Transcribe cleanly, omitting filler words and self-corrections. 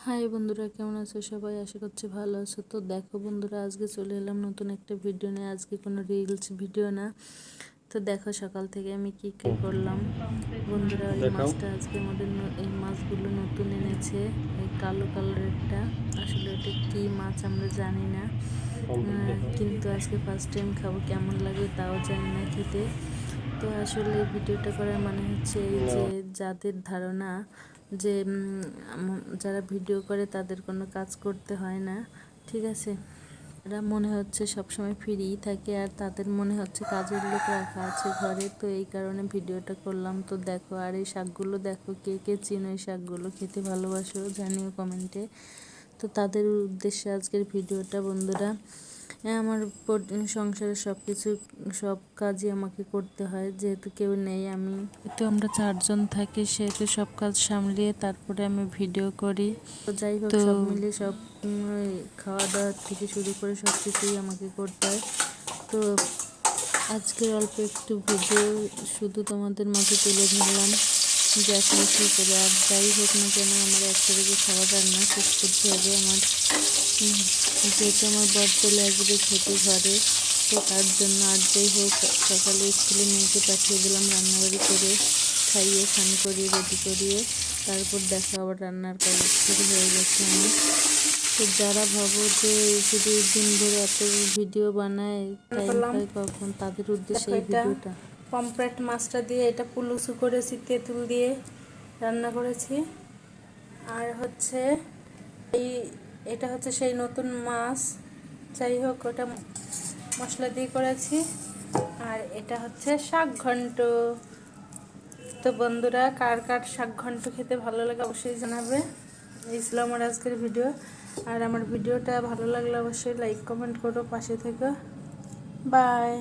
High বন্ধুরা, কেমন আছো সবাই? আশা করছি ভালো আছো। তো দেখো বন্ধুরা, আজকে চলে এলাম নতুন একটা ভিডিও নিয়ে। আজকে কোনো রিলস ভিডিও না। তো দেখো সকাল থেকে আমি কি কি করলাম। বন্ধুরা, এই দেখাও। মাছটা আজকে আমাদের এই মাছগুলো নতুন এনেছে। এই কালো কালারেরটা, আসলে এটা কি মাছ আমরা জানি না। কমপ্লিট দেখাও। কিন্তু আজকে ফার্স্ট টাইম খাবো, কেমন লাগে তাও জানি না খেতে। তো আসলে এই ভিডিওটা করার মানে হচ্ছে এই নাও। যে যাদের ধারণা যে যারা ভিডিও করে তাদের কোনো কাজ করতে হয় না, ঠিক আছে, এরা মনে হচ্ছে সবসময় ফ্রিই থাকে আর তাদের মনে হচ্ছে কাজের লোক রাখা আছে ঘরে। তো এই কারণে ভিডিওটা করলাম। তো দেখো, আর এই শাকগুলো দেখো, কে কে চিনো এই শাকগুলো, খেতে ভালোবাসো জানিও কমেন্টে। তো তাদের উদ্দেশ্যে আজকের ভিডিওটা বন্ধুরা। আমার সংসারের সব কাজই আমাকে করতে হয়, যেহেতু কেউ নেই, তো আমরা চারজন থাকি, সেহেতু সব কাজ সামলিয়ে তারপরে আমি ভিডিও করি। তো যাই হোক, সব মিলিয়ে সব খাওয়া দাওয়া থেকে শুরু করে সব কিছুই আমাকে করতে হয়। তো আজকের অল্প একটু ভিডিও শুধু তোমাদের মাঝে তুলে ধরলাম যে আসলে কী করে। আর যাই হোক না কেন, আমার একটা থেকে খাবার রান্না শেষ করতে হবে আমার, যেহেতু আমার বর চলে আসবে খেতে ঘরে। তো তার জন্য আর যাই হোক, সকালে স্কুলে মেয়েকে পাঠিয়ে দিলাম রান্নাবাড়ি করে, খাইয়ে স্নান করিয়ে রেডি করিয়ে। তারপর দেখো আবার রান্নার কাজ শুরু হয়ে গেছে আমার। তো যারা ভাবো যে শুধু দিন ভরে এত ভিডিও বানায়, টাইম পায় কখন, তাদের উদ্দেশ্যে এই ভিডিওটা। পমফ্রেট মাছটা দিয়ে এটা পুলুসু করেছি, তেঁতুল দিয়ে রান্না করেছি। আর হচ্ছে এটা হচ্ছে সেই নতুন মাছ, যাই হোক ওটা মশলা দিয়ে করেছি। আর এটা হচ্ছে শাক ঘন্ট। তো বন্ধুরা, কার কার শাক ঘন্ট খেতে ভালো লাগে অবশ্যই জানাবে। এই ছিল আমার আজকের ভিডিও। আর আমার ভিডিওটা ভালো লাগলে অবশ্যই লাইক কমেন্ট করো, পাশে থেকো। বাই।